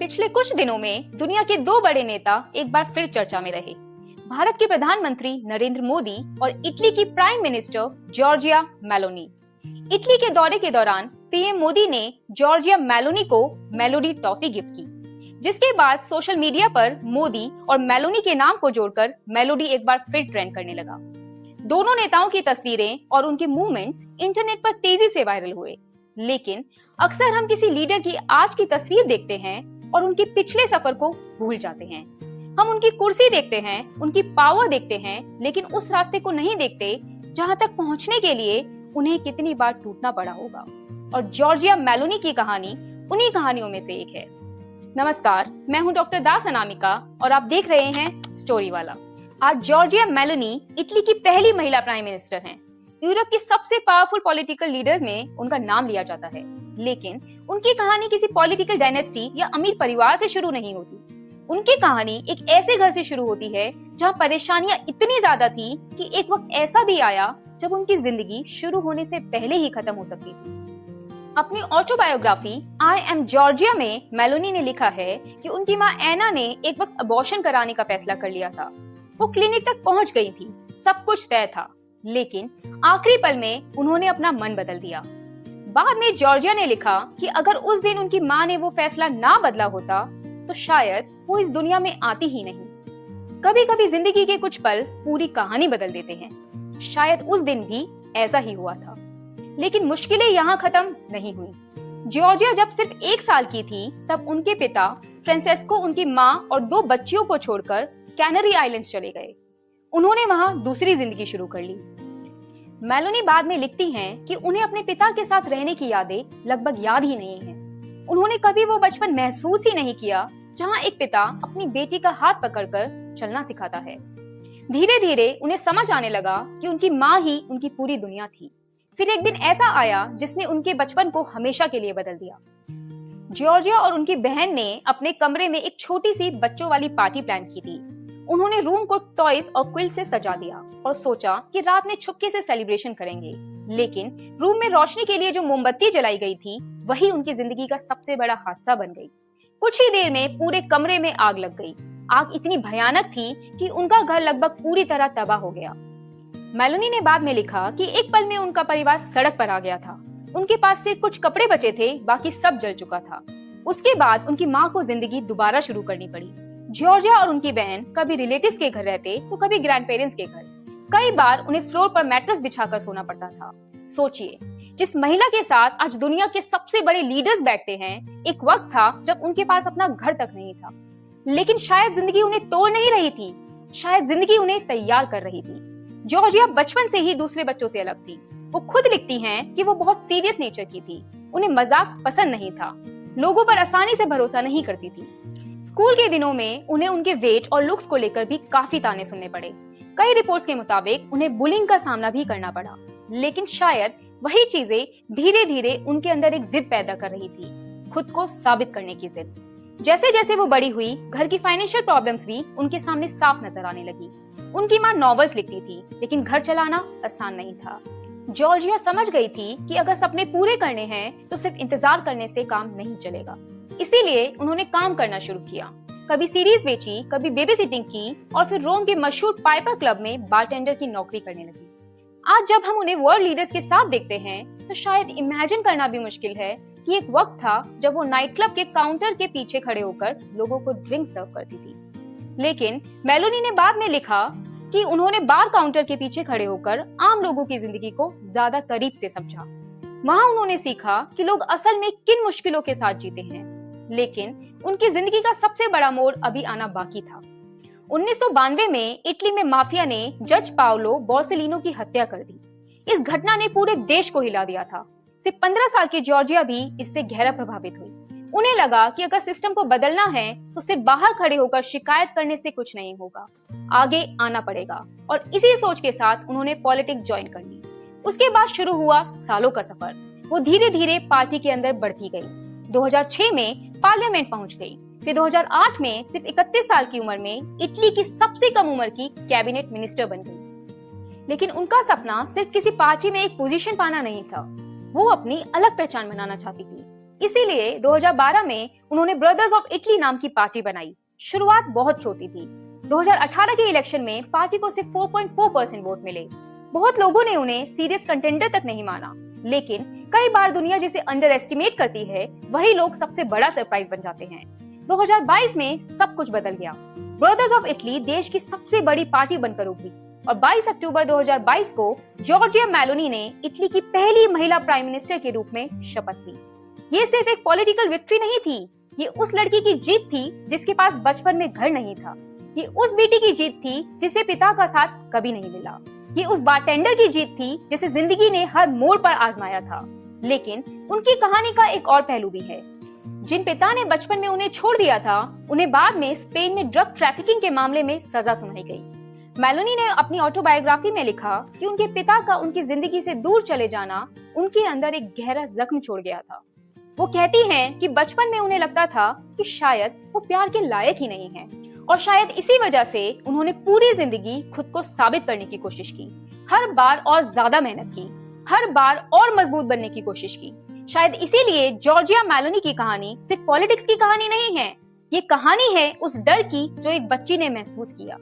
पिछले कुछ दिनों में दुनिया के दो बड़े नेता एक बार फिर चर्चा में रहे। भारत के प्रधानमंत्री नरेंद्र मोदी और इटली की prime minister Giorgia Meloni. Italy के दौरे के दौरान पीएम मोदी ने जॉर्जिया मेलोनी को मेलोडी टॉफी गिफ्ट की, जिसके बाद सोशल मीडिया पर मोदी और मेलोनी के नाम को जोड़कर मेलोडी एक बार फिर ट्रेंड करने लगा। दोनों नेताओं की तस्वीरें और उनके मूवमेंट्स इंटरनेट पर तेजी से वायरल हुए। लेकिन अक्सर हम किसी लीडर की आज की तस्वीर देखते हैं और उनके पिछले सफर को भूल जाते हैं। हम उनकी कुर्सी देखते हैं, उनकी पावर देखते हैं, लेकिन उस रास्ते को नहीं देखते जहां तक पहुंचने के लिए उन्हें कितनी बार टूटना पड़ा होगा। और जॉर्जिया मेलोनी की कहानी उन्हीं कहानियों में से एक है। नमस्कार, मैं हूं डॉक्टर दास अनामिका और आप देख रहे हैं स्टोरी वाला। आज जॉर्जिया मेलोनी इटली की पहली महिला प्राइम मिनिस्टर हैं। यूरोप की सबसे पावरफुल पॉलिटिकल लीडर्स में उनका नाम लिया जाता है, लेकिन उनकी कहानी किसी पॉलिटिकल डायनेस्टी या अमीर परिवार से शुरू नहीं होती। उनकी कहानी एक ऐसे घर से शुरू होती है जहां परेशानियां इतनी ज्यादा थी कि एक वक्त ऐसा भी आया जब उनकी जिंदगी शुरू होने से पहले ही खत्म हो सकती थी। अपनी ऑटोबायोग्राफी आई एम जॉर्जिया में मेलोनी ने लिखा है कि उनकी माँ एना ने एक वक्त अबॉर्शन कराने का फैसला कर लिया था। वो क्लिनिक तक पहुंच गई थी, सब कुछ तय था, लेकिन आखिरी पल में उन्होंने अपना मन बदल दिया। बाद में जॉर्जिया ने लिखा कि अगर उस दिन उनकी माँ ने वो फैसला ना बदला होता तो शायद वो इस दुनिया में आती ही नहीं। कभी कभी जिंदगी के कुछ पल पूरी कहानी बदल देते हैं। शायद उस दिन भी ऐसा ही हुआ था, लेकिन मुश्किलें यहाँ खत्म नहीं हुई। जॉर्जिया जब सिर्फ 1 साल की थी तब उनके पिता फ्रांसेस्को उनकी माँ और 2 बच्चियों को छोड़कर कैनरी आइलैंड्स चले गए। उन्होंने वहां दूसरी जिंदगी शुरू कर ली। मेलोनी बाद में लिखती हैं कि उन्हें अपने पिता के साथ रहने की यादें लगभग याद ही नहीं हैं। उन्होंने कभी वो बचपन महसूस ही नहीं किया जहां एक पिता अपनी बेटी का हाथ पकड़कर चलना सिखाता है। धीरे धीरे उन्हें समझ आने लगा कि उनकी माँ ही उनकी पूरी दुनिया थी। फिर एक दिन ऐसा आया जिसने उनके बचपन को हमेशा के लिए बदल दिया। जॉर्जिया और उनकी बहन ने अपने कमरे में एक छोटी सी बच्चों वाली पार्टी प्लान की थी। उन्होंने रूम को टॉयज और क्विल से सजा दिया और सोचा कि रात में छुपके से सेलिब्रेशन करेंगे। लेकिन रूम में रोशनी के लिए जो मोमबत्ती जलाई गई थी वही उनकी जिंदगी का सबसे बड़ा हादसा बन गई। कुछ ही देर में पूरे कमरे में आग लग गई। आग इतनी भयानक थी कि उनका घर लगभग पूरी तरह तबाह हो गया। मेलोनी ने बाद में लिखा कि एक पल में उनका परिवार सड़क पर आ गया था। उनके पास सिर्फ कुछ कपड़े बचे थे, बाकी सब जल चुका था। उसके बाद उनकी माँ को जिंदगी दोबारा शुरू करनी पड़ी। जॉर्जिया और उनकी बहन कभी रिलेटिव्स के घर रहते तो कभी ग्रैंड पेरेंट्स के घर। कई बार उन्हें फ्लोर पर मैट्रेस बिछाकर सोना पड़ता था। सोचिए, जिस महिला के साथ आज दुनिया के सबसे बड़े लीडर्स बैठते हैं, एक वक्त था जब उनके पास अपना घर तक नहीं था। लेकिन शायद जिंदगी उन्हें तोड़ नहीं रही थी, शायद जिंदगी उन्हें तैयार कर रही थी। जॉर्जिया बचपन से ही दूसरे बच्चों से अलग थी। वो खुद लिखती हैं कि वो बहुत सीरियस नेचर की थी। उन्हें मजाक पसंद नहीं था, लोगों पर आसानी से भरोसा नहीं करती थी। स्कूल के दिनों में उन्हें उनके वेट और लुक्स को लेकर भी काफी ताने सुनने पड़े। कई रिपोर्ट्स के मुताबिक उन्हें बुलिंग का सामना भी करना पड़ा। लेकिन शायद वही चीजें धीरे धीरे उनके अंदर एक जिद पैदा कर रही थी, खुद को साबित करने की जिद। जैसे जैसे वो बड़ी हुई, घर की फाइनेंशियल प्रॉब्लम्स भी उनके सामने साफ नजर आने लगी। उनकी माँ नॉवेल्स लिखती थी, लेकिन घर चलाना आसान नहीं था। जॉर्जिया समझ गई थी कि अगर सपने पूरे करने हैं तो सिर्फ इंतजार करने से काम नहीं चलेगा। इसीलिए उन्होंने काम करना शुरू किया। कभी सीरीज बेची, कभी बेबी सिटिंग की और फिर रोम के मशहूर पाइपर क्लब में बारटेंडर की नौकरी करने लगी। आज जब हम उन्हें वर्ल्ड लीडर्स के साथ देखते हैं तो शायद इमेजिन करना भी मुश्किल है कि एक वक्त था जब वो नाइट क्लब के काउंटर के पीछे खड़े होकर लोगों को ड्रिंक सर्व करती थी। लेकिन मेलोनी ने बाद में लिखा कि उन्होंने बार काउंटर के पीछे खड़े होकर आम लोगों की जिंदगी को ज्यादा करीब से समझा। वहां उन्होंने सीखा कि लोग असल में किन मुश्किलों के साथ जीते हैं। लेकिन उनकी जिंदगी का सबसे बड़ा मोड़ अभी आना बाकी था। 1992 में इटली में माफिया ने जज पाओलो बोर्सेलिनो की हत्या कर दी। इस घटना ने पूरे देश को हिला दिया था। सिर्फ 15 साल की जॉर्जिया भी इससे गहरा प्रभावित हुई। उन्हें लगा कि अगर सिस्टम को बदलना है तो सिर्फ बाहर खड़े होकर शिकायत करने से कुछ नहीं होगा, आगे आना पड़ेगा। और इसी सोच के साथ उन्होंने पॉलिटिक्स ज्वाइन कर ली। उसके बाद शुरू हुआ सालों का सफर। वो धीरे धीरे पार्टी के अंदर बढ़ती गई। 2006 में पार्लियामेंट पहुंच गई। फिर 2008 में सिर्फ 31 साल की उम्र में इटली की सबसे कम उम्र की कैबिनेट मिनिस्टर बन गई। लेकिन उनका सपना सिर्फ किसी पार्टी में एक पोजीशन पाना नहीं था, वो अपनी अलग पहचान बनाना चाहती थी। इसीलिए 2012 में उन्होंने ब्रदर्स ऑफ इटली नाम की पार्टी बनाई। शुरुआत बहुत छोटी थी। 2018 के इलेक्शन में पार्टी को सिर्फ 4.4% वोट मिले। बहुत लोगों ने उन्हें सीरियस कंटेंडर तक नहीं माना, लेकिन कई बार दुनिया जिसे अंडर एस्टिमेट करती है वही लोग सबसे बड़ा सरप्राइज बन जाते हैं। 2022 में सब कुछ बदल गया। ब्रदर्स ऑफ इटली देश की सबसे बड़ी पार्टी बनकर उभरी और 22 अक्टूबर 2022 को जॉर्जिया मेलोनी ने इटली की पहली महिला प्राइम मिनिस्टर के रूप में शपथ ली। ये सिर्फ एक पॉलिटिकल विक्ट्री नहीं थी, ये उस लड़की की जीत थी जिसके पास बचपन में घर नहीं था। ये उस बेटी की जीत थी जिसे पिता का साथ कभी नहीं मिला। ये उस बारटेंडर की जीत थी जिसे जिंदगी ने हर मोड़ पर आजमाया था। लेकिन उनकी कहानी का एक और पहलू भी है। जिन पिता ने बचपन में उन्हें छोड़ दिया था, उन्हें बाद में स्पेन में ड्रग ट्रैफिकिंग के मामले में सजा सुनाई गई। मेलोनी ने अपनी ऑटोबायोग्राफी में लिखा कि उनके पिता का उनकी जिंदगी से दूर चले जाना उनके अंदर एक गहरा जख्म छोड़ गया था। वो कहती हैं कि बचपन में उन्हें लगता था कि शायद वो प्यार के लायक ही नहीं है और शायद इसी वजह से उन्होंने पूरी जिंदगी खुद को साबित करने की कोशिश की। हर बार और ज्यादा मेहनत की, हर बार और मजबूत बनने की कोशिश की। शायद इसीलिए जॉर्जिया मेलोनी की कहानी सिर्फ पॉलिटिक्स की कहानी नहीं है। ये कहानी है उस डर की जो एक बच्ची ने महसूस किया।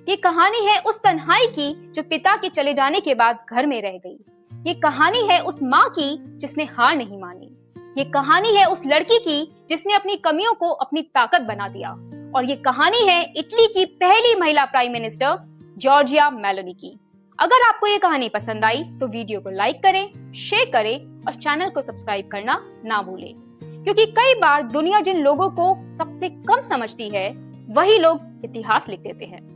ये कहानी है उस तन्हाई की जो पिता के चले जाने के बाद घर में रह गई। ये कहानी है उस माँ की जिसने हार नहीं मानी। ये कहानी है उस लड़की की जिसने अपनी कमियों को अपनी ताकत बना दिया। और ये कहानी है इटली की पहली महिला प्राइम मिनिस्टर जॉर्जिया मेलोनी की। अगर आपको ये कहानी पसंद आई तो वीडियो को लाइक करें, शेयर करें और चैनल को सब्सक्राइब करना ना भूलें, क्योंकि कई बार दुनिया जिन लोगों को सबसे कम समझती है वही लोग इतिहास लिख देते हैं।